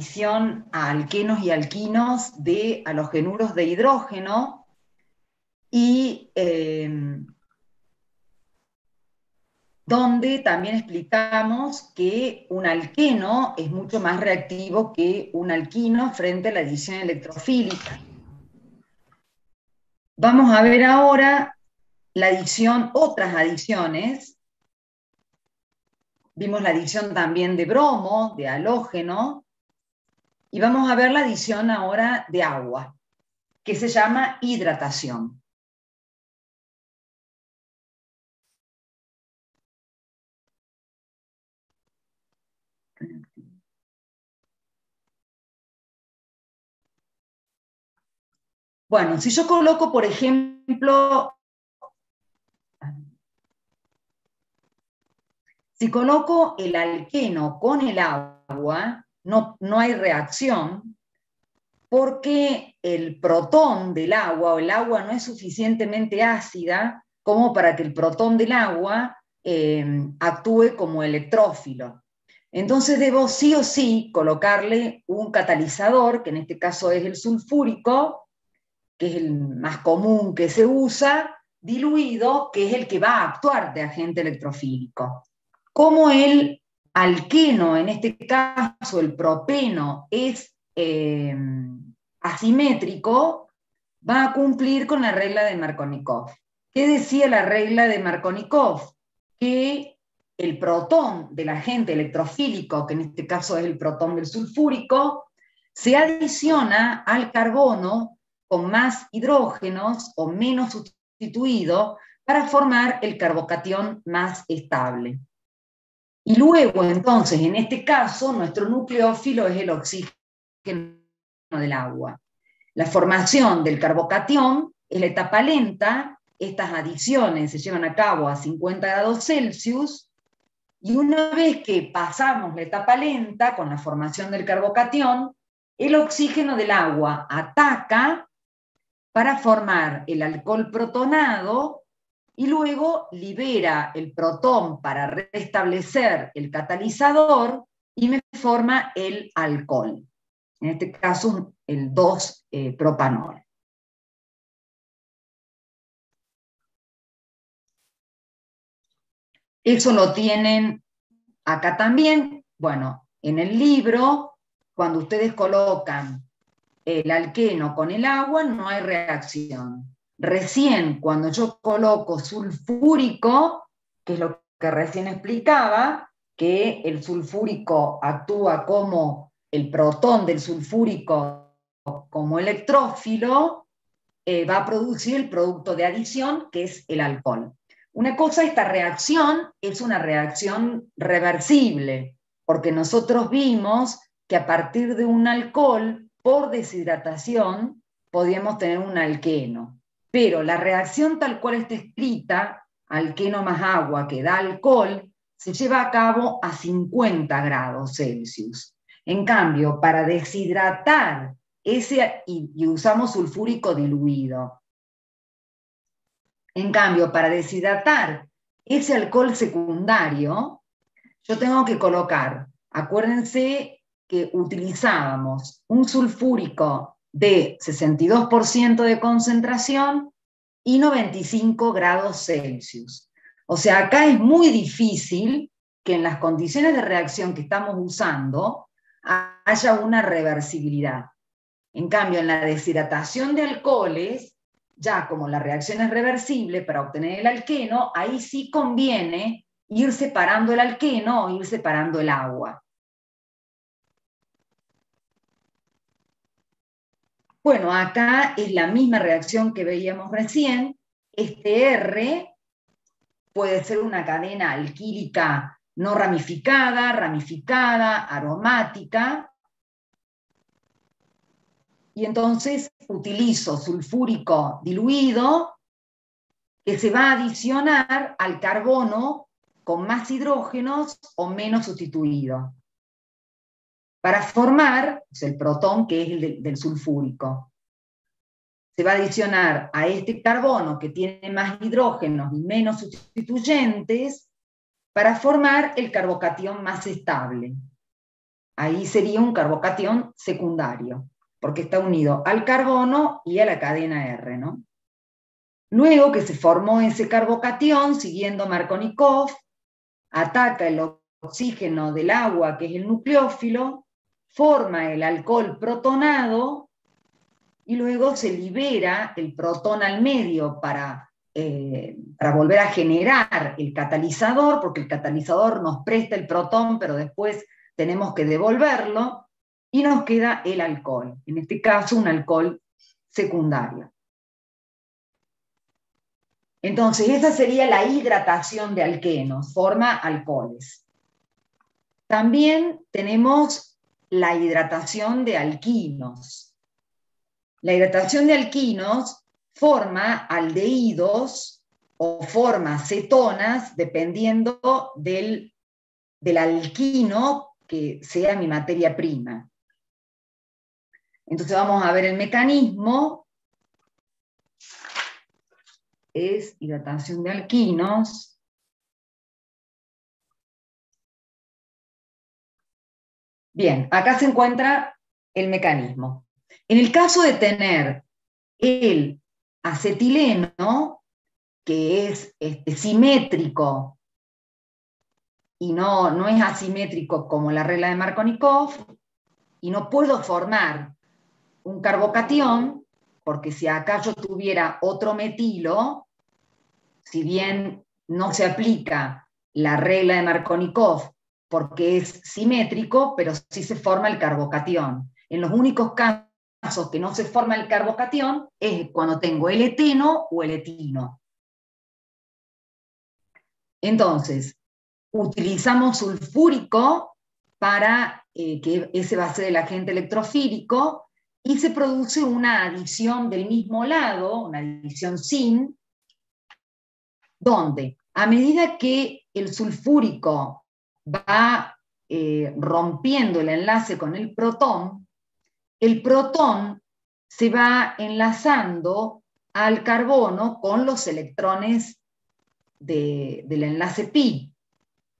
adición a alquenos y alquinos de halogenuros de hidrógeno y donde también explicamos que un alqueno es mucho más reactivo que un alquino frente a la adición electrofílica. Vamos a ver ahora la adición, otras adiciones. Vimos la adición también de bromo, de halógeno, y vamos a ver la adición ahora de agua, que se llama hidratación. Bueno, si yo coloco, por ejemplo, si coloco el alqueno con el agua, no hay reacción, porque el protón del agua, o el agua no es suficientemente ácida como para que el protón del agua actúe como electrófilo. Entonces debo sí o sí colocarle un catalizador, que en este caso es el sulfúrico, que es el más común que se usa, diluido, que es el que va a actuar de agente electrofílico. Como el alqueno, en este caso el propeno, es asimétrico, va a cumplir con la regla de Markovnikov. ¿Qué decía la regla de Markovnikov? Que el protón del agente electrofílico, que en este caso es el protón del sulfúrico, se adiciona al carbono con más hidrógenos o menos sustituido para formar el carbocatión más estable. Y luego, entonces, en este caso, nuestro nucleófilo es el oxígeno del agua. La formación del carbocatión es la etapa lenta, estas adiciones se llevan a cabo a 50 grados Celsius, y una vez que pasamos la etapa lenta con la formación del carbocatión, el oxígeno del agua ataca para formar el alcohol protonado y luego libera el protón para restablecer el catalizador y me forma el alcohol. En este caso, el 2-propanol. Eso lo tienen acá también. Bueno, en el libro, cuando ustedes colocan el alqueno con el agua, no hay reacción. Recién cuando yo coloco sulfúrico, que es lo que recién explicaba, que el sulfúrico actúa como el protón del sulfúrico como electrófilo, va a producir el producto de adición, que es el alcohol. Una cosa, esta reacción es una reacción reversible, porque nosotros vimos que a partir de un alcohol, por deshidratación, podíamos tener un alqueno. Pero la reacción tal cual está escrita, alqueno más agua que da alcohol, se lleva a cabo a 50 grados Celsius. En cambio, para deshidratar y usamos sulfúrico diluido. En cambio, para deshidratar ese alcohol secundario, yo tengo que colocar, acuérdense que utilizábamos un sulfúrico de 62% de concentración y 95 grados Celsius. O sea, acá es muy difícil que en las condiciones de reacción que estamos usando haya una reversibilidad. En cambio, en la deshidratación de alcoholes, ya como la reacción es reversible para obtener el alqueno, ahí sí conviene ir separando el alqueno o ir separando el agua. Bueno, acá es la misma reacción que veíamos recién. Este R puede ser una cadena alquílica no ramificada, ramificada, aromática, y entonces utilizo sulfúrico diluido que se va a adicionar al carbono con más hidrógenos o menos sustituido, para formar el protón, que es el del sulfúrico. Se va a adicionar a este carbono que tiene más hidrógenos y menos sustituyentes para formar el carbocatión más estable. ahí sería un carbocatión secundario, porque está unido al carbono y a la cadena R, ¿no? Luego que se formó ese carbocatión, siguiendo Markovnikov, ataca el oxígeno del agua, que es el nucleófilo, forma el alcohol protonado, y luego se libera el protón al medio para volver a generar el catalizador, porque el catalizador nos presta el protón, pero después tenemos que devolverlo, y nos queda el alcohol, en este caso un alcohol secundario. Entonces, esa sería la hidratación de alquenos, forma alcoholes. También tenemos la hidratación de alquinos. La hidratación de alquinos forma aldehídos o forma cetonas dependiendo del alquino que sea mi materia prima. Entonces vamos a ver el mecanismo. Es hidratación de alquinos. Bien, acá se encuentra el mecanismo. En el caso de tener el acetileno, que es simétrico y no es asimétrico como la regla de Markovnikov, y no puedo formar un carbocatión, porque si acá yo tuviera otro metilo, si bien no se aplica la regla de Markovnikov porque es simétrico, pero sí se forma el carbocatión. En los únicos casos que no se forma el carbocatión es cuando tengo el eteno o el etino. Entonces, utilizamos sulfúrico para que ese va a ser el agente electrofílico, y se produce una adición del mismo lado, una adición sin, donde a medida que el sulfúrico va rompiendo el enlace con el protón se va enlazando al carbono con los electrones del enlace pi.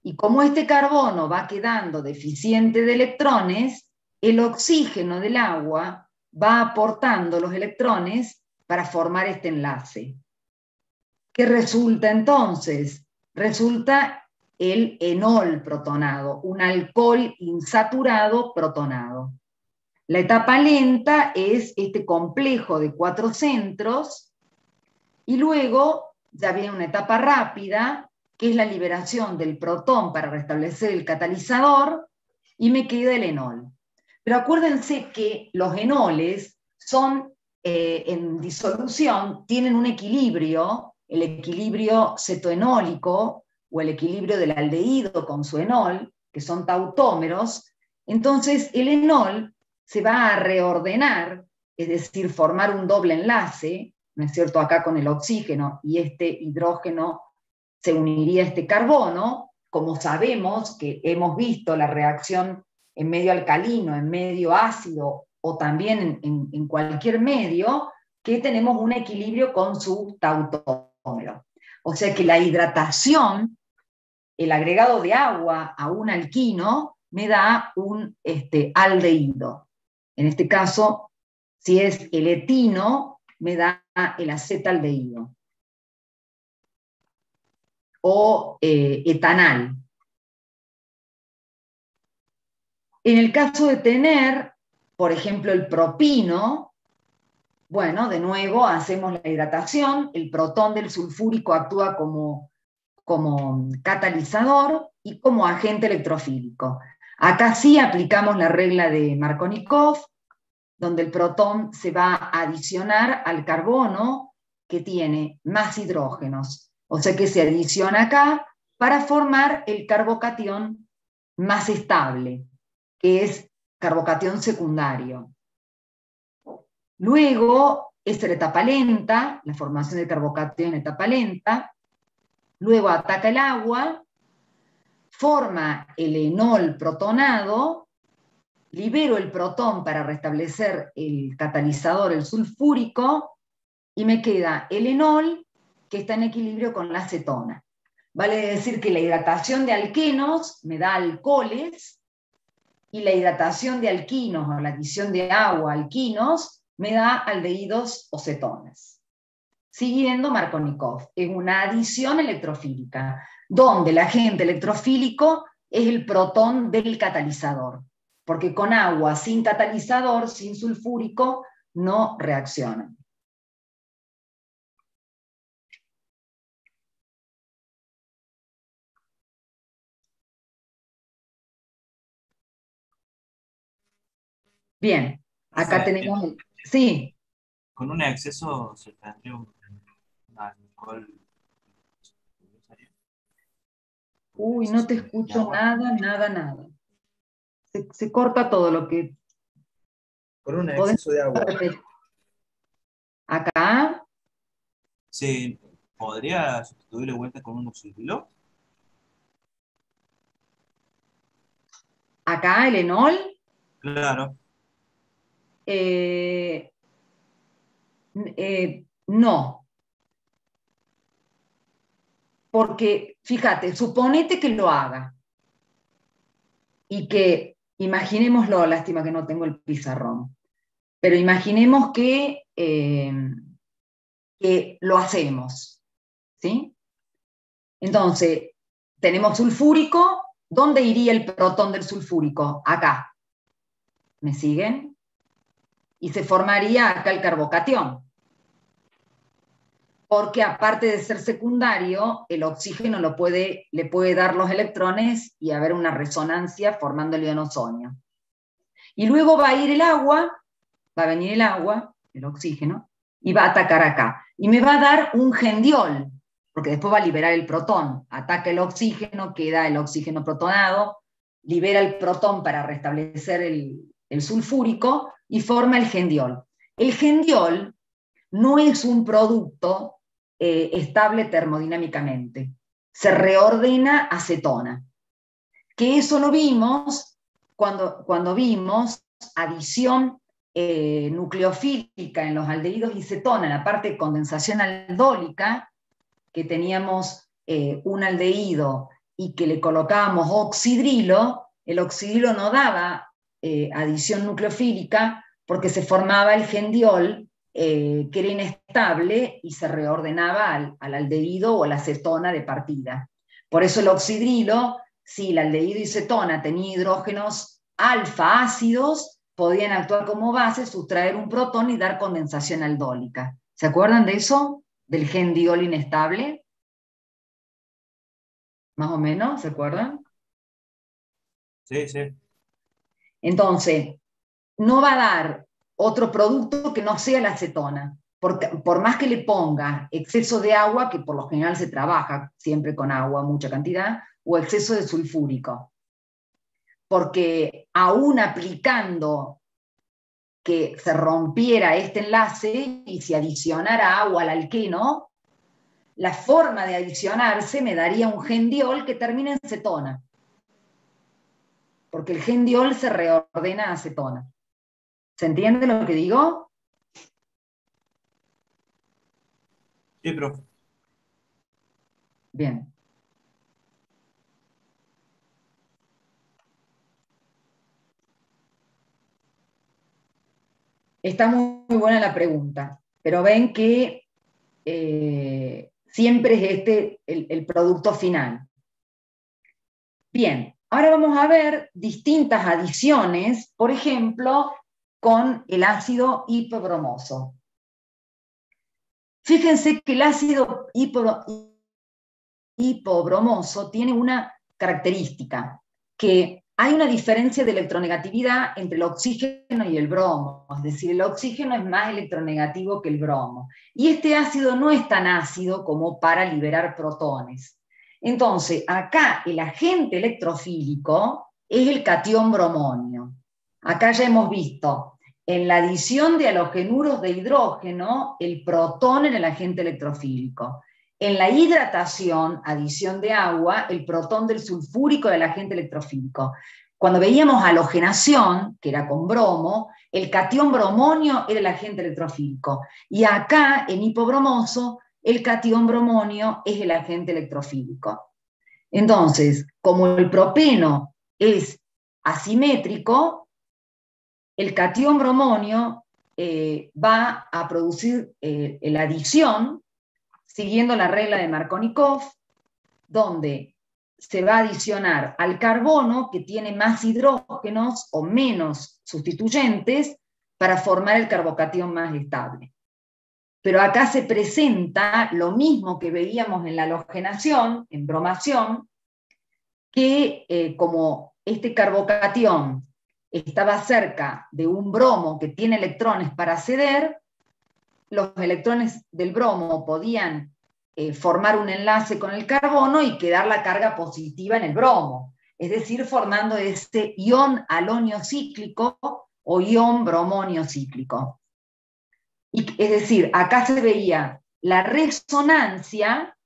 Y como este carbono va quedando deficiente de electrones, el oxígeno del agua va aportando los electrones para formar este enlace. ¿Qué resulta entonces? Resulta el enol protonado, un alcohol insaturado protonado. La etapa lenta es este complejo de 4 centros, y luego ya viene una etapa rápida, que es la liberación del protón para restablecer el catalizador, y me queda el enol. Pero acuérdense que los enoles son, en disolución, tienen un equilibrio, el equilibrio cetoenólico o el equilibrio del aldehído con su enol, que son tautómeros. Entonces el enol se va a reordenar, es decir, formar un doble enlace, ¿no es cierto?, acá con el oxígeno, y este hidrógeno se uniría a este carbono. Como sabemos que hemos visto la reacción en medio alcalino, en medio ácido, o también en cualquier medio, que tenemos un equilibrio con su tautómero. O sea que la hidratación, el agregado de agua a un alquino, me da un aldehído. En este caso, si es el etino, me da el acetaldehído. O etanal. En el caso de tener, por ejemplo, el propino, bueno, de nuevo hacemos la hidratación, el protón del sulfúrico actúa como catalizador y como agente electrofílico. Acá sí aplicamos la regla de Markovnikov, donde el protón se va a adicionar al carbono que tiene más hidrógenos. O sea que se adiciona acá para formar el carbocatión más estable, que es carbocatión secundario. Luego, esta es la etapa lenta, la formación del carbocatión en etapa lenta. Luego ataca el agua, forma el enol protonado, libero el protón para restablecer el catalizador, el sulfúrico, y me queda el enol, que está en equilibrio con la acetona. Vale decir que la hidratación de alquenos me da alcoholes, y la hidratación de alquinos o la adición de agua a alquinos me da aldehídos o cetonas. Siguiendo Markovnikov, es una adición electrofílica, donde el agente electrofílico es el protón del catalizador, porque con agua sin catalizador, sin sulfúrico, no reaccionan. Bien, acá Profe, tenemos, sí, con un exceso se tendría un alcohol. Con un uy, no te exceso de escucho agua. nada, nada, nada. Se corta todo lo que Con un podemos exceso de agua. repetir. Acá, ¿Se podría sustituirle vuelta con un oxidilo? acá el enol, Claro, eh, no, porque fíjate, suponete que lo haga y que, imaginémoslo, lástima que no tengo el pizarrón, pero imaginemos que lo hacemos, ¿sí? Entonces, tenemos sulfúrico, ¿dónde iría el protón del sulfúrico? Acá, ¿me siguen? Y se formaría acá el carbocatión, porque aparte de ser secundario, el oxígeno le puede dar los electrones y haber una resonancia formando el ionosonio. Y luego va a ir el agua, va a venir el agua, el oxígeno, y va a atacar acá. Y me va a dar un gendiol, porque después va a liberar el protón. Ataca el oxígeno, queda el oxígeno protonado, libera el protón para restablecer el sulfúrico y forma el gendiol. El gendiol no es un producto estable termodinámicamente. Se reordena a cetona. Que eso lo vimos cuando vimos adición nucleofílica en los aldehídos y cetona, en la parte de condensación aldólica, que teníamos un aldehído y que le colocábamos oxidrilo, el oxidrilo no daba adición nucleofílica porque se formaba el gendiol que era inestable y se reordenaba al aldehído o a la cetona de partida. Por eso el oxidrilo, si el aldehído y cetona tenían hidrógenos alfa ácidos, podían actuar como base, sustraer un protón y dar condensación aldólica. ¿Se acuerdan de eso? Del gendiol inestable, más o menos, ¿se acuerdan? sí, sí. Entonces, no va a dar otro producto que no sea la acetona, porque por más que le ponga exceso de agua, que por lo general se trabaja siempre con agua, mucha cantidad, o exceso de sulfúrico, porque aún aplicando que se rompiera este enlace y se adicionara agua al alqueno, la forma de adicionarse me daría un gendiol que termina en cetona, porque el gendiol se reordena a acetona. ¿Se entiende lo que digo? Sí, profe. Bien. Está muy buena la pregunta, pero ven que siempre es este el producto final. Bien, ahora vamos a ver distintas adiciones, por ejemplo, con el ácido hipobromoso. Fíjense que el ácido hipobromoso tiene una característica, que hay una diferencia de electronegatividad entre el oxígeno y el bromo, es decir, el oxígeno es más electronegativo que el bromo, y este ácido no es tan ácido como para liberar protones. Entonces, acá el agente electrofílico es el catión bromonio. Acá ya hemos visto en la adición de halogenuros de hidrógeno el protón en el agente electrofílico. En la hidratación, adición de agua, el protón del sulfúrico del agente electrofílico. Cuando veíamos halogenación, que era con bromo, el catión bromonio era el agente electrofílico. Y acá, en hipobromoso, el catión bromonio es el agente electrofílico. Entonces, como el propeno es asimétrico, el catión bromonio va a producir la adición siguiendo la regla de Markovnikov, donde se va a adicionar al carbono que tiene más hidrógenos o menos sustituyentes para formar el carbocatión más estable. Pero acá se presenta lo mismo que veíamos en la halogenación, en bromación, que como este carbocatión estaba cerca de un bromo que tiene electrones para ceder, los electrones del bromo podían formar un enlace con el carbono y quedar la carga positiva en el bromo, es decir, formando este ion alonio cíclico o ion bromonio cíclico. Es decir, acá se veía la resonancia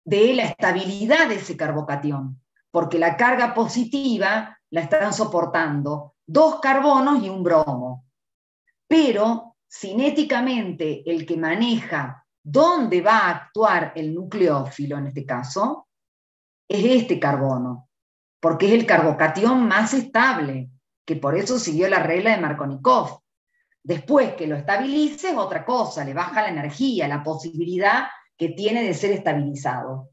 de la estabilidad de ese carbocatión, porque la carga positiva la están soportando 2 carbonos y un bromo. Pero cinéticamente el que maneja dónde va a actuar el nucleófilo en este caso es este carbono, porque es el carbocatión más estable, que por eso siguió la regla de Markovnikov. Después que lo estabilice es otra cosa, le baja la energía, la posibilidad que tiene de ser estabilizado.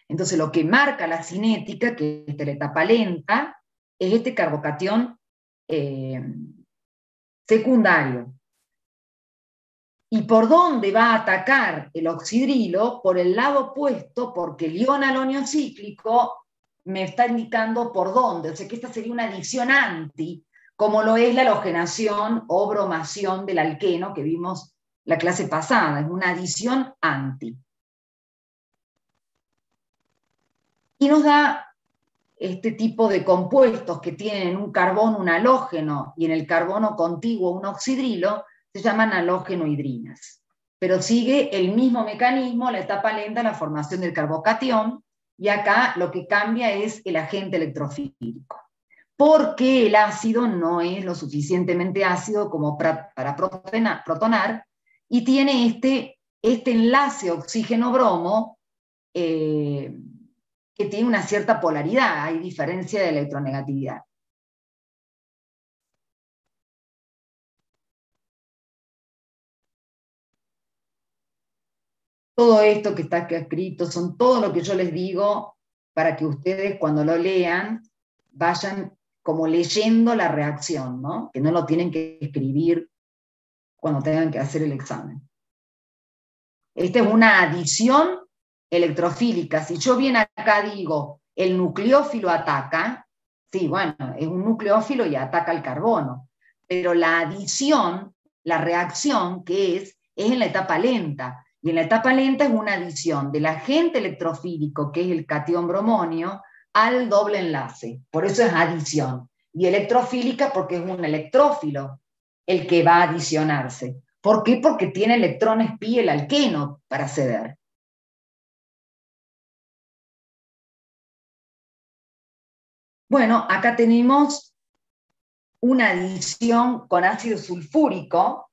Entonces lo que marca la cinética, que es la etapa lenta, es este carbocatión secundario. ¿Y por dónde va a atacar el oxidrilo? Por el lado opuesto, porque el ion alonio cíclico me está indicando por dónde. O sea que esta sería una adición anti, como lo es la halogenación o bromación del alqueno que vimos la clase pasada. Es una adición anti. Y nos da este tipo de compuestos que tienen en un carbono un halógeno y en el carbono contiguo un oxidrilo, se llaman halógeno-hidrinas. Pero sigue el mismo mecanismo, la etapa lenta, la formación del carbocatión, y acá lo que cambia es el agente electrofílico. Porque el ácido no es lo suficientemente ácido como para protonar, y tiene este enlace oxígeno-bromo que tiene una cierta polaridad, hay diferencia de electronegatividad. Todo esto que está aquí escrito son todo lo que yo les digo para que ustedes cuando lo lean vayan como leyendo la reacción, ¿no? Que no lo tienen que escribir cuando tengan que hacer el examen. Esta es una adición electrofílica. Si yo bien acá digo, el nucleófilo ataca, sí, bueno, es un nucleófilo y ataca el carbono, pero la adición, la reacción que es en la etapa lenta, y en la etapa lenta es una adición del agente electrofílico, que es el catión bromonio, al doble enlace, por eso es adición, y electrofílica porque es un electrófilo el que va a adicionarse. ¿Por qué? Porque tiene electrones pi el alqueno para ceder. Bueno, acá tenemos una adición con ácido sulfúrico.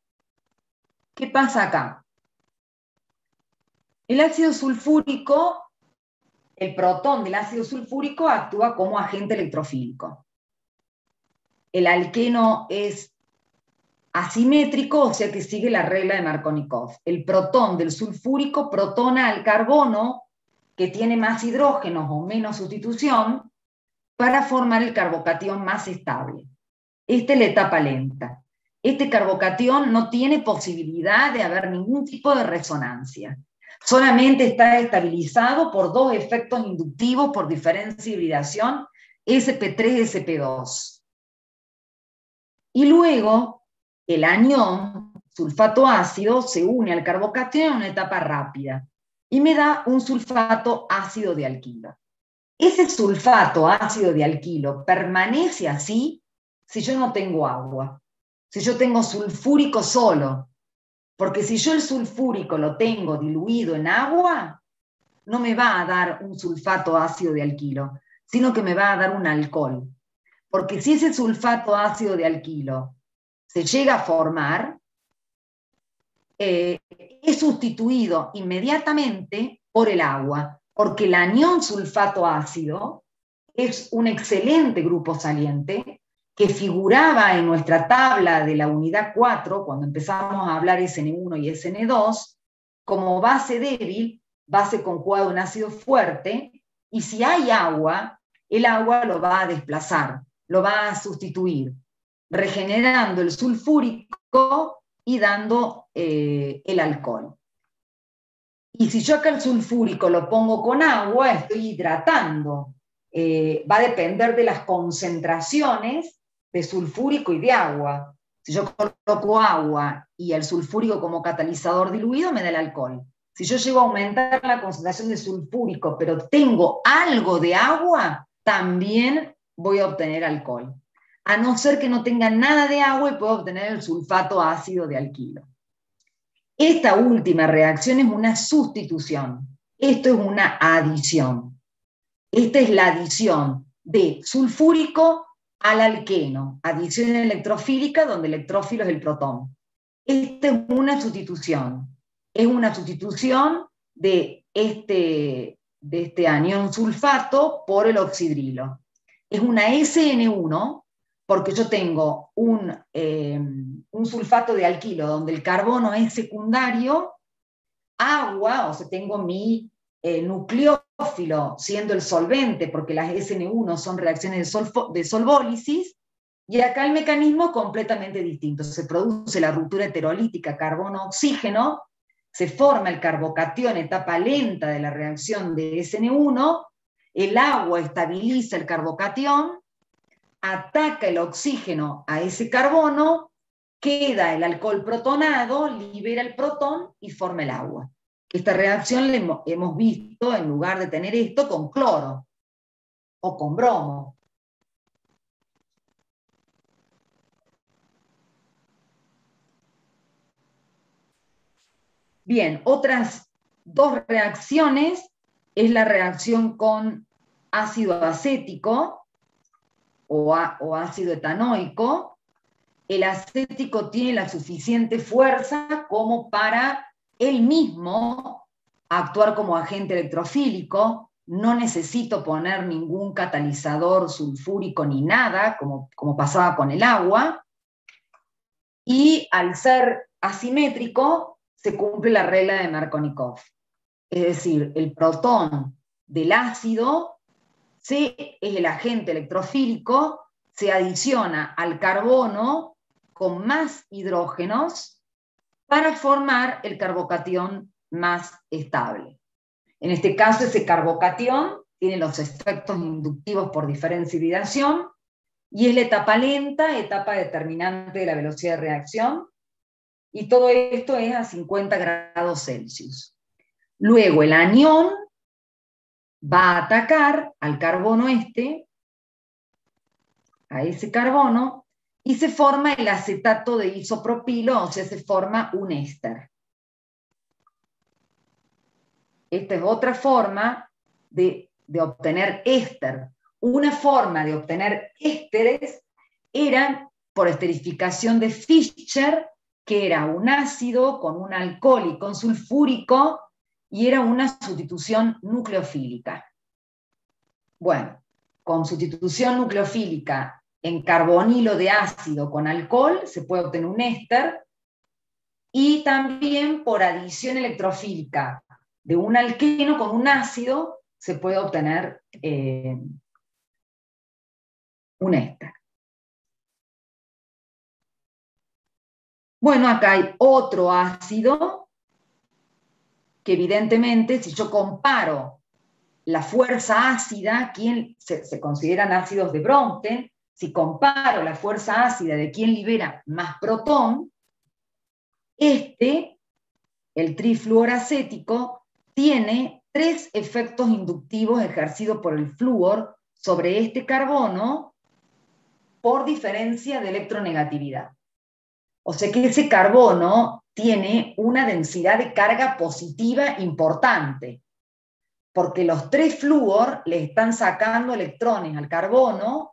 ¿Qué pasa acá? El ácido sulfúrico, el protón del ácido sulfúrico actúa como agente electrofílico. El alqueno es asimétrico, o sea que sigue la regla de Markovnikov. El protón del sulfúrico protona al carbono que tiene más hidrógenos o menos sustitución para formar el carbocatión más estable. Esta es la etapa lenta. Este carbocatión no tiene posibilidad de haber ningún tipo de resonancia. Solamente está estabilizado por 2 efectos inductivos por diferencia de hibridación, sp3-sp2. Y luego el anión, sulfato ácido, se une al carbocatión en una etapa rápida y me da un sulfato ácido de alquilo. Ese sulfato ácido de alquilo permanece así si yo no tengo agua, si yo tengo sulfúrico solo, porque si yo el sulfúrico lo tengo diluido en agua, no me va a dar un sulfato ácido de alquilo, sino que me va a dar un alcohol. Porque si ese sulfato ácido de alquilo se llega a formar, es sustituido inmediatamente por el agua, porque el anión sulfato ácido es un excelente grupo saliente que figuraba en nuestra tabla de la unidad 4, cuando empezamos a hablar SN1 y SN2, como base débil, base conjugada en ácido fuerte, y si hay agua, el agua lo va a desplazar, lo va a sustituir, regenerando el sulfúrico y dando el alcohol. Y si yo acá el sulfúrico lo pongo con agua, estoy hidratando. Va a depender de las concentraciones de sulfúrico y de agua. Si yo coloco agua y el sulfúrico como catalizador diluido, me da el alcohol. Si yo llego a aumentar la concentración de sulfúrico, pero tengo algo de agua, también voy a obtener alcohol. A no ser que no tenga nada de agua y puedo obtener el sulfato ácido de alquilo. Esta última reacción es una sustitución. Esto es una adición. Esta es la adición de sulfúrico al alqueno, adición electrofílica donde el electrófilo es el protón. Esta es una sustitución. Es una sustitución de este anión sulfato por el oxidrilo. Es una SN1 porque yo tengo un sulfato de alquilo donde el carbono es secundario, agua, o sea, tengo mi nucleófilo siendo el solvente, porque las SN1 son reacciones de solvólisis, y acá el mecanismo es completamente distinto. Se produce la ruptura heterolítica carbono-oxígeno, se forma el carbocatión, etapa lenta de la reacción de SN1, el agua estabiliza el carbocatión, ataca el oxígeno a ese carbono, queda el alcohol protonado, libera el protón y forma el agua. Esta reacción la hemos visto, en lugar de tener esto, con cloro o con bromo. Bien, otras dos reacciones es la reacción con ácido acético o ácido etanoico. El acético tiene la suficiente fuerza como para él mismo actuar como agente electrofílico. No necesito poner ningún catalizador sulfúrico ni nada, como pasaba con el agua. Y al ser asimétrico, se cumple la regla de Markovnikov. Es decir, el protón del ácido es el agente electrofílico, se adiciona al carbono con más hidrógenos para formar el carbocatión más estable. En este caso, ese carbocatión tiene los efectos inductivos por diferencia y hibridación, y es la etapa lenta, etapa determinante de la velocidad de reacción, y todo esto es a 50 grados Celsius. Luego el anión va a atacar al carbono a ese carbono, y se forma el acetato de isopropilo, o sea, se forma un éster. Esta es otra forma de obtener éster. Una forma de obtener ésteres era por esterificación de Fischer, que era un ácido con un alcohol y con sulfúrico, y era una sustitución nucleofílica. Bueno, con sustitución nucleofílica en carbonilo de ácido con alcohol se puede obtener un éster, y también por adición electrofílica de un alqueno con un ácido se puede obtener un éster. Bueno, acá hay otro ácido que evidentemente, si yo comparo la fuerza ácida, se consideran ácidos de Bronsted, si comparo la fuerza ácida de quién libera más protón, el trifluoracético, tiene 3 efectos inductivos ejercidos por el flúor sobre este carbono por diferencia de electronegatividad. O sea que ese carbono tiene una densidad de carga positiva importante, porque los 3 flúor le están sacando electrones al carbono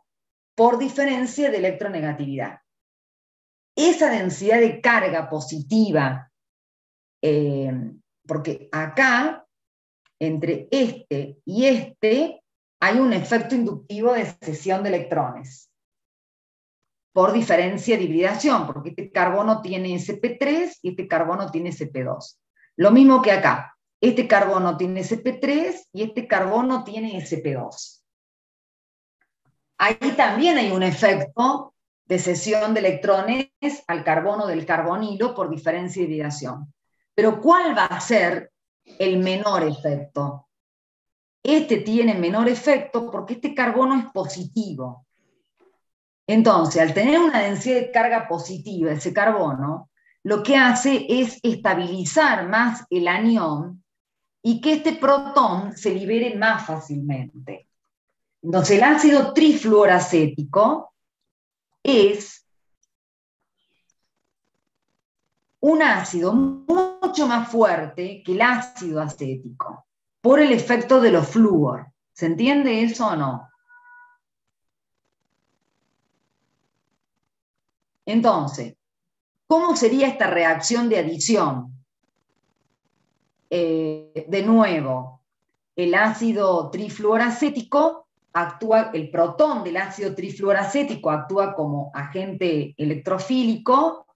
por diferencia de electronegatividad. Esa densidad de carga positiva, porque acá entre este y este hay un efecto inductivo de cesión de electrones por diferencia de hibridación, porque este carbono tiene sp3 y este carbono tiene sp2. Lo mismo que acá, este carbono tiene sp3 y este carbono tiene sp2. Ahí también hay un efecto de cesión de electrones al carbono del carbonilo por diferencia de hibridación. Pero ¿cuál va a ser el menor efecto? Este tiene menor efecto porque este carbono es positivo. Entonces, al tener una densidad de carga positiva, ese carbono, lo que hace es estabilizar más el anión y que este protón se libere más fácilmente. Entonces, el ácido trifluoracético es un ácido mucho más fuerte que el ácido acético, por el efecto de los flúor. ¿Se entiende eso o no? Entonces, ¿cómo sería esta reacción de adición? De nuevo, el ácido trifluoracético actúa, el protón del ácido trifluoracético actúa como agente electrofílico,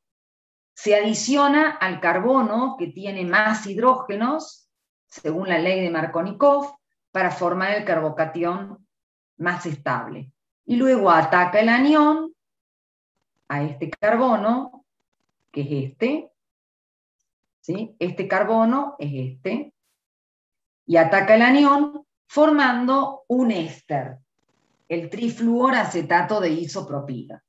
se adiciona al carbono que tiene más hidrógenos, según la ley de Markovnikov, para formar el carbocatión más estable. Y luego ataca el anión a este carbono, que es este, ¿sí? Este carbono es este, y ataca el anión formando un éster, el trifluoracetato de isopropila.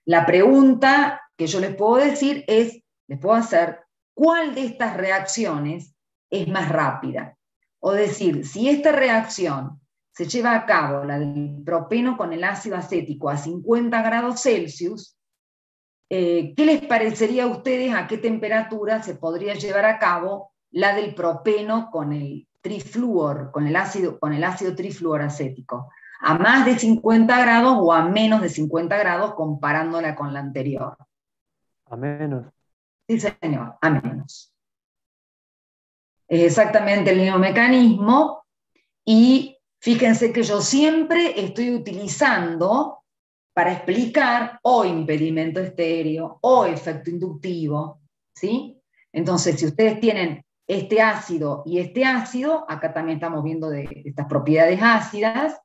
La pregunta que yo les puedo decir es, les puedo hacer, ¿cuál de estas reacciones es más rápida? O decir, si esta reacción se lleva a cabo, la del propeno con el ácido acético a 50 grados Celsius, ¿qué les parecería a ustedes a qué temperatura se podría llevar a cabo la del propeno con el trifluor, con el ácido trifluoracético? ¿A más de 50 grados o a menos de 50 grados comparándola con la anterior? A menos. Sí, señor, a menos. Es exactamente el mismo mecanismo y fíjense que yo siempre estoy utilizando para explicar o impedimento estéreo o efecto inductivo, ¿sí? Entonces, si ustedes tienen este ácido y este ácido, acá también estamos viendo de estas propiedades ácidas,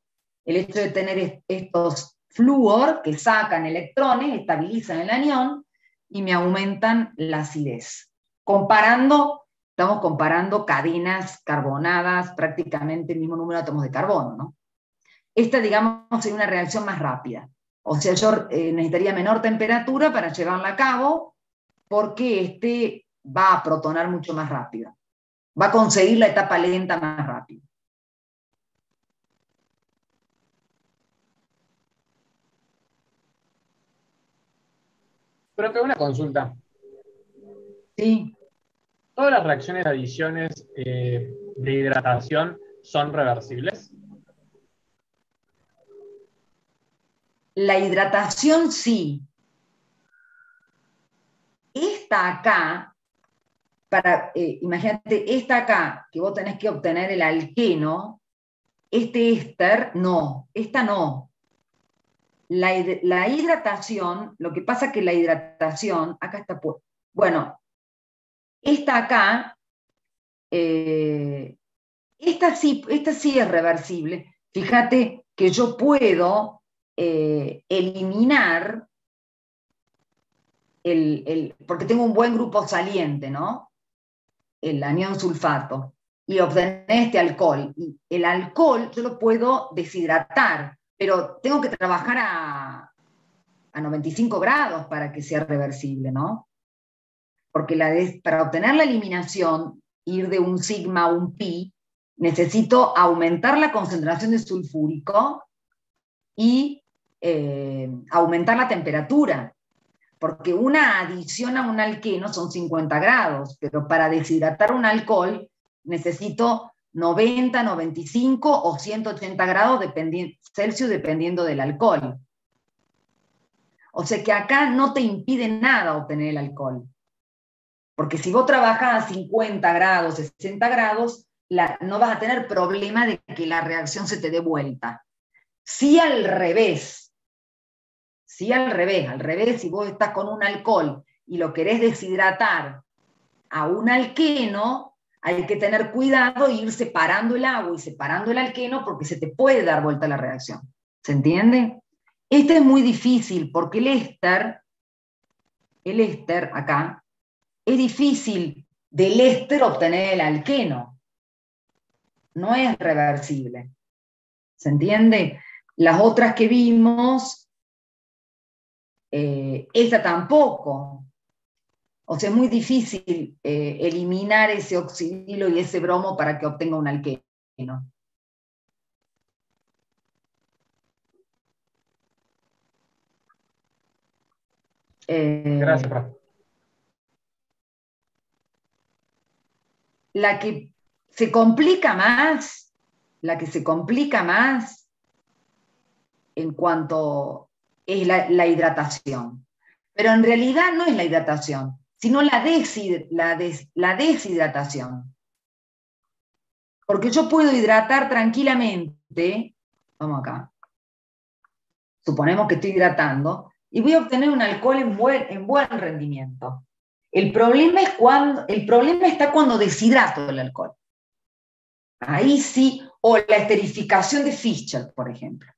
el hecho de tener estos flúor que sacan electrones, estabilizan el anión y me aumentan la acidez. Estamos comparando cadenas carbonadas, prácticamente el mismo número de átomos de carbono, ¿no? Esta, digamos, sería una reacción más rápida. O sea, yo necesitaría menor temperatura para llevarla a cabo porque este va a protonar mucho más rápido. Va a conseguir la etapa lenta más rápido. Pero que una consulta. Sí. ¿Todas las reacciones de adiciones de hidratación son reversibles? La hidratación sí. Esta acá, imagínate, esta acá, que vos tenés que obtener el alqueno, este éster, no, esta no. La hidratación, lo que pasa es que la hidratación, acá está, bueno, esta acá, esta sí es reversible. Fíjate que yo puedo eliminar porque tengo un buen grupo saliente, ¿no? El anión sulfato, y obtener este alcohol. Y el alcohol yo lo puedo deshidratar, pero tengo que trabajar a 95 grados para que sea reversible, ¿no? Porque para obtener la eliminación, ir de un sigma a un pi, necesito aumentar la concentración de sulfúrico y aumentar la temperatura, porque una adición a un alqueno son 50 grados, pero para deshidratar un alcohol necesito 90, 95 o 180 grados Celsius dependiendo del alcohol. O sea que acá no te impide nada obtener el alcohol. Porque si vos trabajás a 50 grados, 60 grados, no vas a tener problema de que la reacción se te dé vuelta. Si al revés, si vos estás con un alcohol y lo querés deshidratar a un alqueno, hay que tener cuidado e ir separando el agua y separando el alqueno porque se te puede dar vuelta la reacción. ¿Se entiende? Este es muy difícil porque el éster acá, es difícil del éster obtener el alqueno. No es reversible. ¿Se entiende? Las otras que vimos, esta tampoco. O sea, es muy difícil eliminar ese oxidilo y ese bromo para que obtenga un alqueno. Gracias, profe. La que se complica más, en cuanto es la hidratación. Pero en realidad no es la hidratación, sino la deshidratación. Porque yo puedo hidratar tranquilamente, vamos acá, suponemos que estoy hidratando, y voy a obtener un alcohol en buen rendimiento. El problema está cuando deshidrato el alcohol. Ahí sí, o la esterificación de Fischer, por ejemplo.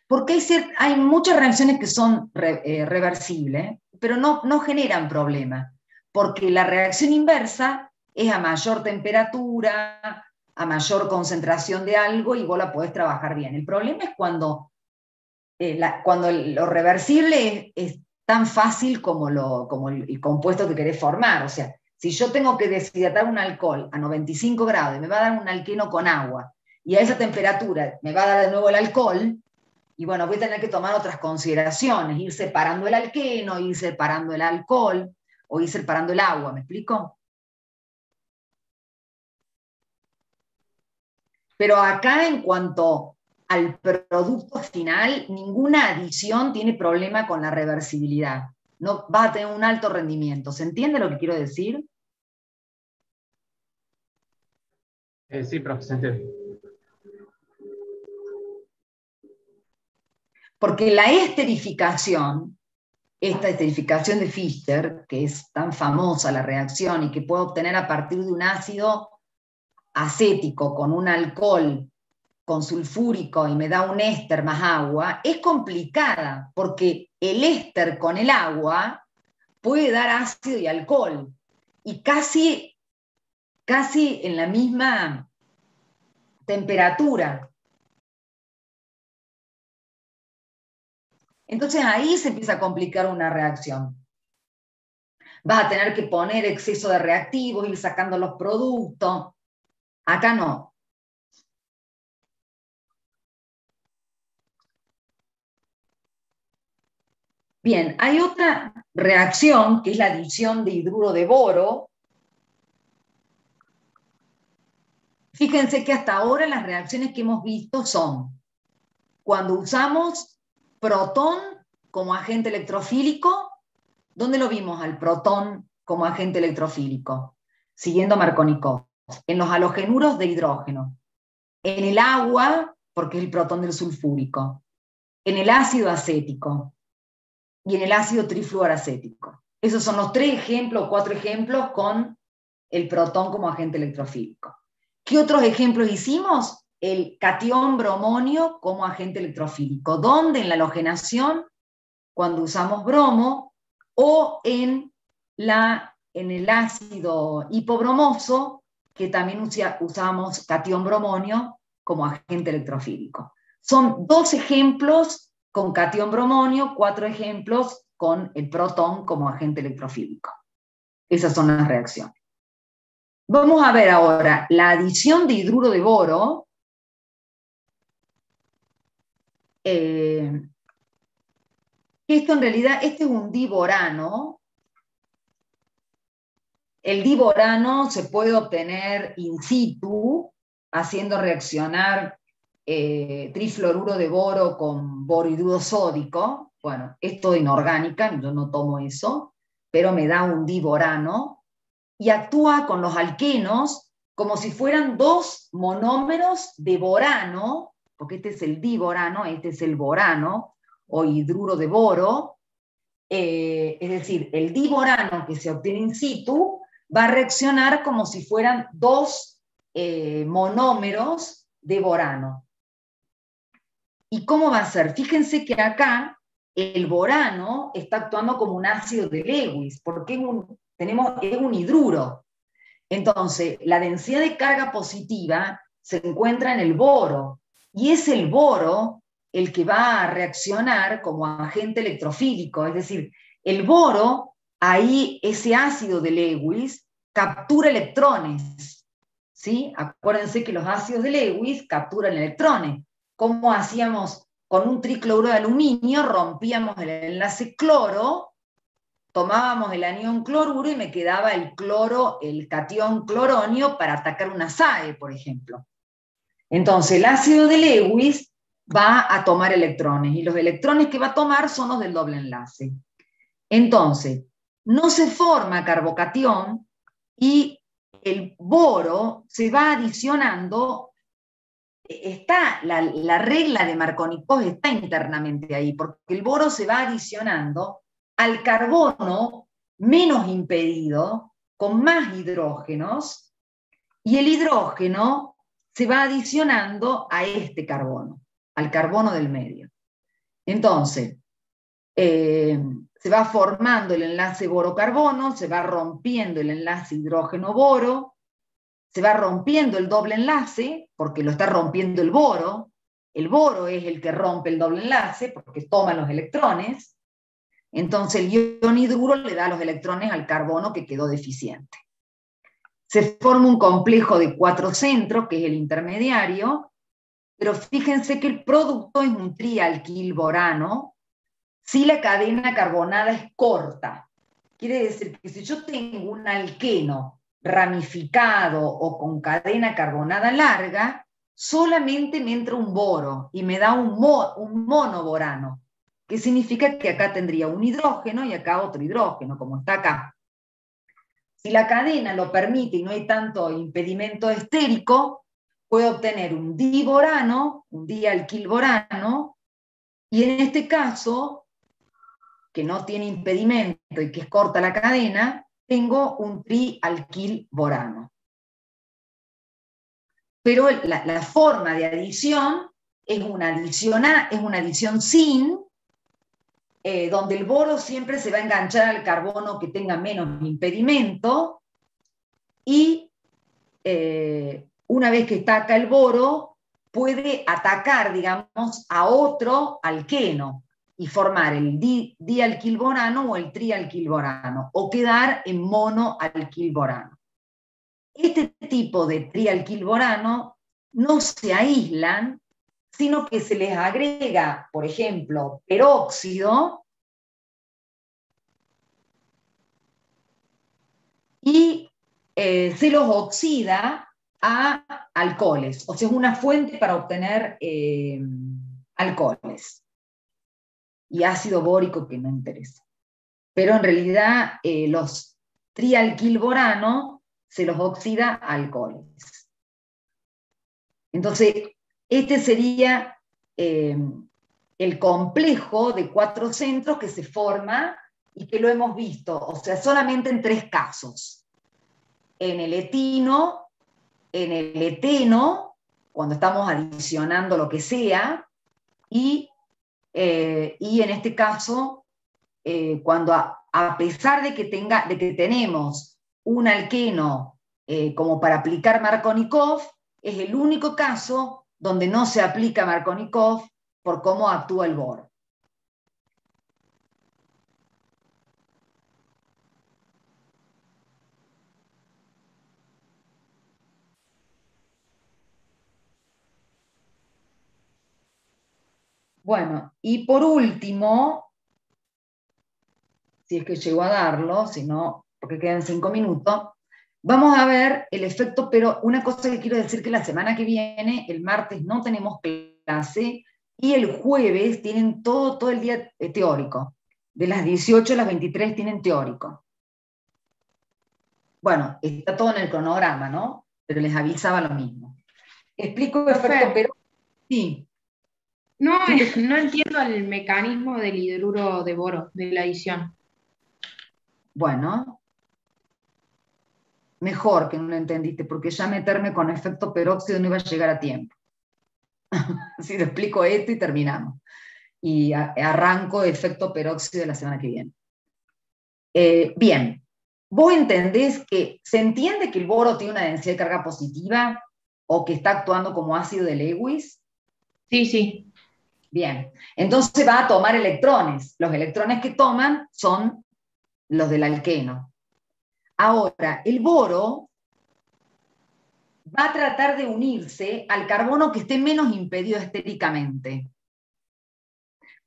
Porque hay muchas reacciones que son reversibles, pero no generan problema, porque la reacción inversa es a mayor temperatura, a mayor concentración de algo, y vos la podés trabajar bien. El problema es cuando lo reversible es tan fácil como el compuesto que querés formar. O sea, si yo tengo que deshidratar un alcohol a 95 grados y me va a dar un alqueno con agua, y a esa temperatura me va a dar de nuevo el alcohol, y bueno, voy a tener que tomar otras consideraciones, ir separando el alqueno, ir separando el alcohol, o ir separando el agua, ¿me explico? Pero acá, en cuanto al producto final, ninguna adición tiene problema con la reversibilidad. No va a tener un alto rendimiento. ¿Se entiende lo que quiero decir? Sí, profe, se entiende. Porque la esterificación, esta esterificación de Fischer, que es tan famosa la reacción y que puedo obtener a partir de un ácido acético con un alcohol con sulfúrico y me da un éster más agua, es complicada, porque el éster con el agua puede dar ácido y alcohol, y casi en la misma temperatura. Entonces ahí se empieza a complicar una reacción. Vas a tener que poner exceso de reactivos, ir sacando los productos. Acá no. Bien, hay otra reacción que es la adición de hidruro de boro. Fíjense que hasta ahora las reacciones que hemos visto son cuando usamos protón como agente electrofílico. ¿Dónde lo vimos al protón como agente electrofílico? Siguiendo Markovnikov. En los halogenuros de hidrógeno. En el agua, porque es el protón del sulfúrico. En el ácido acético. Y en el ácido trifluoracético. Esos son los 3 ejemplos, 4 ejemplos con el protón como agente electrofílico. ¿Qué otros ejemplos hicimos? El catión bromonio como agente electrofílico. ¿Dónde? En la halogenación, cuando usamos bromo, o en el ácido hipobromoso, que también usamos catión bromonio como agente electrofílico. Son 2 ejemplos con catión bromonio, 4 ejemplos con el protón como agente electrofílico. Esas son las reacciones. Vamos a ver ahora la adición de hidruro de boro. Esto en realidad, este es un diborano. El diborano se puede obtener in situ, haciendo reaccionar trifluoruro de boro con borhidruro sódico. Bueno, esto es inorgánica, yo no tomo eso, pero me da un diborano, y actúa con los alquenos como si fueran dos monómeros de borano, porque este es el diborano, este es el borano, o hidruro de boro, es decir, el diborano que se obtiene in situ va a reaccionar como si fueran dos monómeros de borano. ¿Y cómo va a ser? Fíjense que acá el borano está actuando como un ácido de Lewis, porque es un hidruro. Entonces, la densidad de carga positiva se encuentra en el boro, y es el boro el que va a reaccionar como agente electrofílico, es decir, el boro, ahí ese ácido de Lewis, captura electrones, ¿sí? Acuérdense que los ácidos de Lewis capturan electrones. ¿Cómo hacíamos con un tricloruro de aluminio? Rompíamos el enlace cloro, tomábamos el anión cloruro y me quedaba el cloro, el catión cloronio para atacar una SAE, por ejemplo. Entonces, el ácido de Lewis va a tomar electrones, y los electrones que va a tomar son los del doble enlace. Entonces, no se forma carbocatión y el boro se va adicionando. Está la regla de Markovnikov está internamente ahí, porque el boro se va adicionando al carbono menos impedido, con más hidrógenos, y el hidrógeno se va adicionando a este carbono, al carbono del medio. Entonces, se va formando el enlace boro-carbono, se va rompiendo el enlace hidrógeno-boro, se va rompiendo el doble enlace, porque lo está rompiendo el boro es el que rompe el doble enlace, porque toma los electrones, entonces el ion hidruro le da los electrones al carbono que quedó deficiente. Se forma un complejo de 4 centros, que es el intermediario, pero fíjense que el producto es un trialquilborano, si la cadena carbonada es corta. Quiere decir que si yo tengo un alqueno ramificado o con cadena carbonada larga, solamente me entra un boro y me da un monoborano, que significa que acá tendría un hidrógeno y acá otro hidrógeno, como está acá. Si la cadena lo permite y no hay tanto impedimento estérico, puedo obtener un diborano, un dialquilborano, y en este caso, que no tiene impedimento y que es corta la cadena, tengo un trialquilborano. Pero la forma de adición es una adición sin, donde el boro siempre se va a enganchar al carbono que tenga menos impedimento, y una vez que está acá el boro, puede atacar, digamos, a otro alqueno y formar el dialquilborano o el trialquilborano, o quedar en monoalquilborano. Este tipo de trialquilborano no se aíslan, sino que se les agrega, por ejemplo, peróxido, y se los oxida a alcoholes. O sea, es una fuente para obtener alcoholes. Y ácido bórico, que no interesa. Pero en realidad los trialquilboranos se los oxida a alcoholes. Entonces, este sería el complejo de 4 centros que se forma y que lo hemos visto, o sea, solamente en 3 casos. En el etino, en el eteno, cuando estamos adicionando lo que sea, y en este caso, cuando a pesar de que tenemos un alqueno como para aplicar Markovnikov, es el único caso donde no se aplica Markovnikov por cómo actúa el boro. Bueno, y por último, si es que llego a darlo, si no, porque quedan 5 minutos, vamos a ver el efecto, pero una cosa que quiero decir, que la semana que viene, el martes no tenemos clase, y el jueves tienen todo el día teórico. De las 18 a las 23 tienen teórico. Bueno, está todo en el cronograma, ¿no? pero les avisaba lo mismo. Explico Profe. efecto peróxido. Sí. No, no entiendo el mecanismo del hidruro de boro, de la adición. Bueno, mejor que no lo entendiste, porque ya meterme con efecto peróxido no iba a llegar a tiempo. Así te explico esto y terminamos. Y arranco efecto peróxido la semana que viene. Bien, vos entendés que, ¿se entiende que el boro tiene una densidad de carga positiva o que está actuando como ácido de Lewis? Sí, sí. Bien, entonces va a tomar electrones. Los electrones que toman son los del alqueno. Ahora, el boro va a tratar de unirse al carbono que esté menos impedido estéricamente.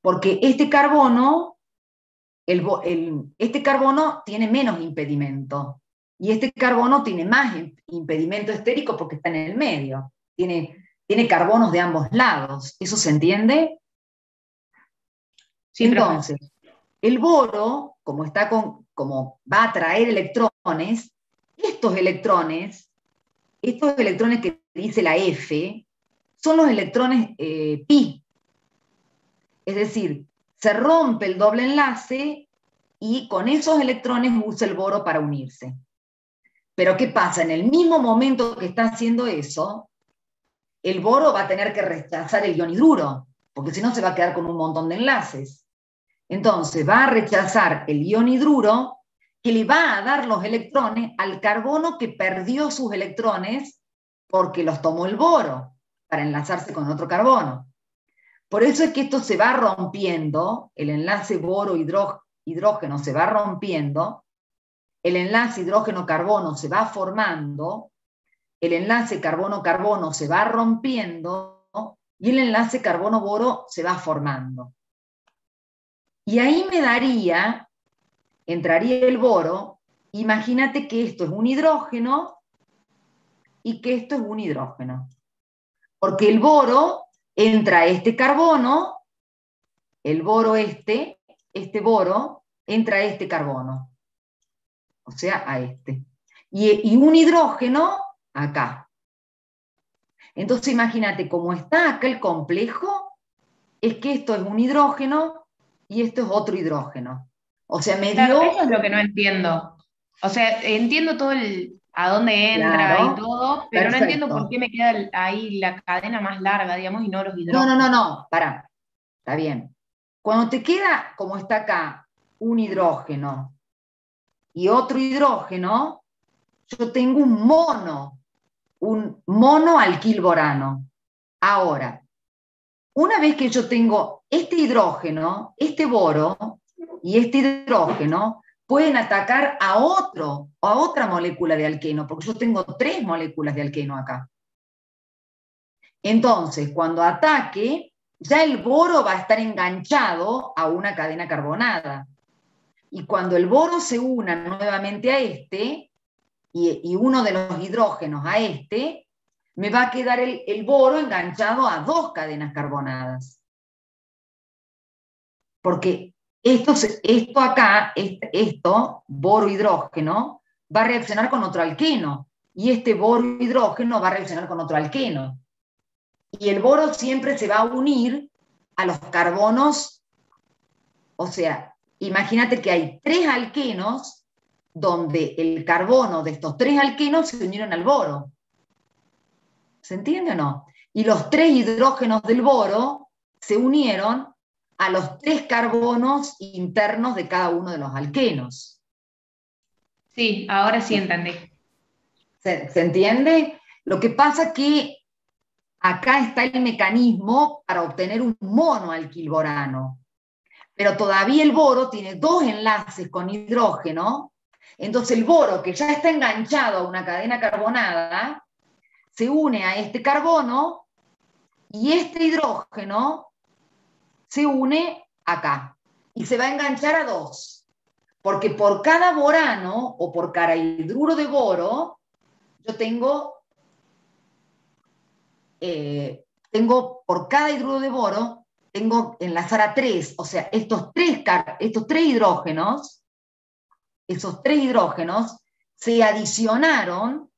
Porque este carbono, este carbono tiene menos impedimento. Y este carbono tiene más impedimento estérico porque está en el medio. Tiene carbonos de ambos lados. ¿Eso se entiende? Sí, Entonces, el boro, como va a atraer electrones, estos electrones que dice la F, son los electrones pi. Es decir, se rompe el doble enlace y con esos electrones usa el boro para unirse. Pero ¿qué pasa? En el mismo momento que está haciendo eso, el boro va a tener que rechazar el ion hidruro, porque si no se va a quedar con un montón de enlaces. Entonces va a rechazar el ion hidruro que le va a dar los electrones al carbono que perdió sus electrones porque los tomó el boro para enlazarse con otro carbono. Por eso es que esto se va rompiendo, el enlace boro-hidrógeno se va rompiendo, el enlace hidrógeno-carbono se va formando, el enlace carbono-carbono se va rompiendo y el enlace carbono-boro se va formando. Y ahí entraría el boro, imagínate que esto es un hidrógeno y que esto es un hidrógeno. Porque el boro entra a este carbono, el boro este boro entra a este carbono, o sea, a este. Y un hidrógeno acá. Entonces imagínate, como está acá el complejo, es que esto es un hidrógeno y esto es otro hidrógeno. O sea, me Claro, dio... eso es lo que no entiendo. O sea, entiendo todo a dónde entra Claro, y todo, pero no entiendo por perfecto. qué me queda ahí la cadena más larga, digamos, y no los No, hidrógenos. pará, está bien. Cuando te queda, como está acá, un hidrógeno y otro hidrógeno, yo tengo un mono alquilborano. Ahora, una vez que yo tengo este hidrógeno, este boro y este hidrógeno, pueden atacar a otra molécula de alqueno, porque yo tengo 3 moléculas de alqueno acá. Entonces, cuando ataque, ya el boro va a estar enganchado a una cadena carbonada. Y cuando el boro se una nuevamente a este, y uno de los hidrógenos a este, me va a quedar el boro enganchado a 2 cadenas carbonadas. Porque esto acá, boro-hidrógeno, va a reaccionar con otro alqueno. Y este boro-hidrógeno va a reaccionar con otro alqueno. Y el boro siempre se va a unir a los carbonos. O sea, imagínate que hay 3 alquenos donde el carbono de estos 3 alquenos se unieron al boro. ¿Se entiende o no? Y los 3 hidrógenos del boro se unieron a los 3 carbonos internos de cada uno de los alquenos. Sí, ahora sí entendí. ¿Se entiende? Lo que pasa es que acá está el mecanismo para obtener un monoalquilborano. Pero todavía el boro tiene 2 enlaces con hidrógeno, entonces el boro, que ya está enganchado a una cadena carbonada, se une a este carbono y este hidrógeno se une acá y se va a enganchar a 2, porque por cada borano o por cada hidruro de boro yo tengo por cada hidruro de boro tengo enlazar a 3, o sea, estos tres hidrógenos, esos 3 hidrógenos se adicionaron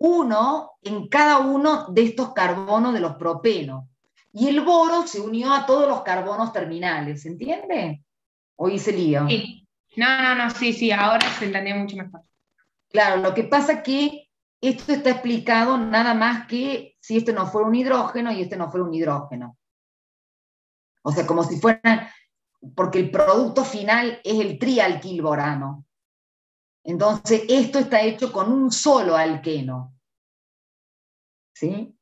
uno en cada uno de estos carbonos de los propenos. Y el boro se unió a todos los carbonos terminales, ¿se entiende? ¿O hice lío? Sí. No, sí, ahora se entendió mucho mejor. Claro, lo que pasa es que esto está explicado nada más que si este no fuera un hidrógeno y este no fuera un hidrógeno. O sea, como si fueran, porque el producto final es el trialquilborano. Entonces, esto está hecho con un solo alqueno. ¿Sí?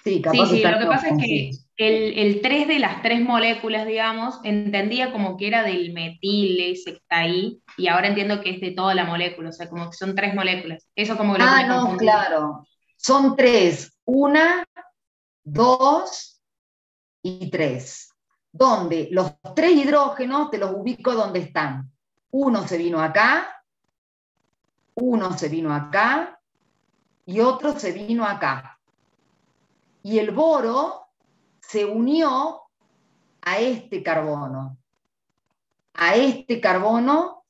Sí, capaz que Sí, está lo que medio pasa es que confuso. el 3 de las 3 moléculas, digamos, entendía como que era del metil, ese que está ahí, y ahora entiendo que es de toda la molécula, o sea, como que son 3 moléculas. Eso como que lo que Ah, me no, confundía. claro. Son 3. 1, 2 y 3. Donde los 3 hidrógenos te los ubico donde están. Uno se vino acá, uno se vino acá y otro se vino acá. Y el boro se unió a este carbono, a este carbono,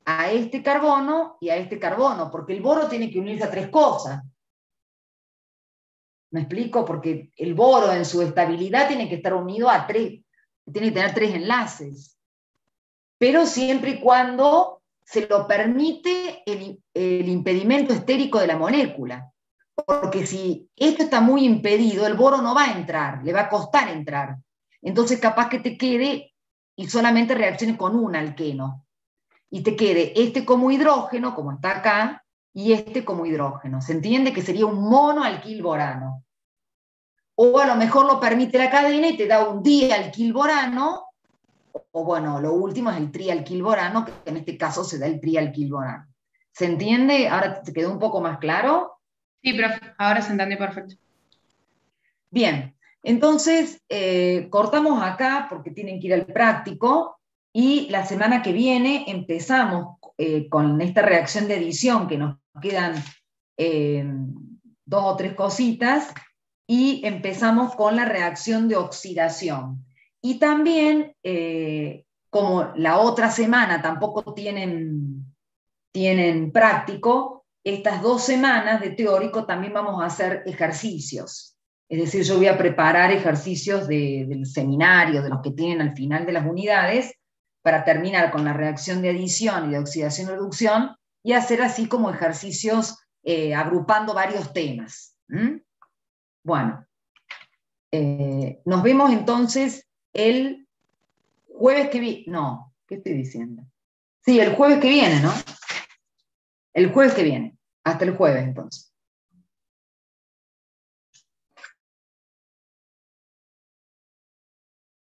a este carbono y a este carbono, porque el boro tiene que unirse a 3 cosas. ¿Me explico? Porque el boro en su estabilidad tiene que estar unido a 3, tiene que tener 3 enlaces. Pero siempre y cuando se lo permite el impedimento estérico de la molécula. Porque si esto está muy impedido, el boro no va a entrar, le va a costar entrar. Entonces capaz que te quede y solamente reaccione con un alqueno. Y te quede este como hidrógeno, como está acá, y este como hidrógeno. ¿Se entiende? Que sería un monoalquilborano. O a lo mejor lo permite la cadena y te da un dialquilborano, o bueno, lo último es el trialquilborano, que en este caso se da el trialquilborano. ¿Se entiende? ¿Ahora te quedó un poco más claro? Sí, profe, ahora se entendió perfecto. Bien, entonces cortamos acá porque tienen que ir al práctico y la semana que viene empezamos con esta reacción de adición que nos quedan 2 o 3 cositas y empezamos con la reacción de oxidación. Y también, como la otra semana tampoco tienen práctico, estas 2 semanas de teórico también vamos a hacer ejercicios. Es decir, yo voy a preparar ejercicios del seminario, de los que tienen al final de las unidades, para terminar con la reacción de adición y de oxidación-reducción, y hacer así como ejercicios agrupando varios temas. Bueno, nos vemos entonces el jueves que viene. No, ¿qué estoy diciendo? Sí, el jueves que viene, ¿no? El jueves que viene. Hasta el jueves, entonces.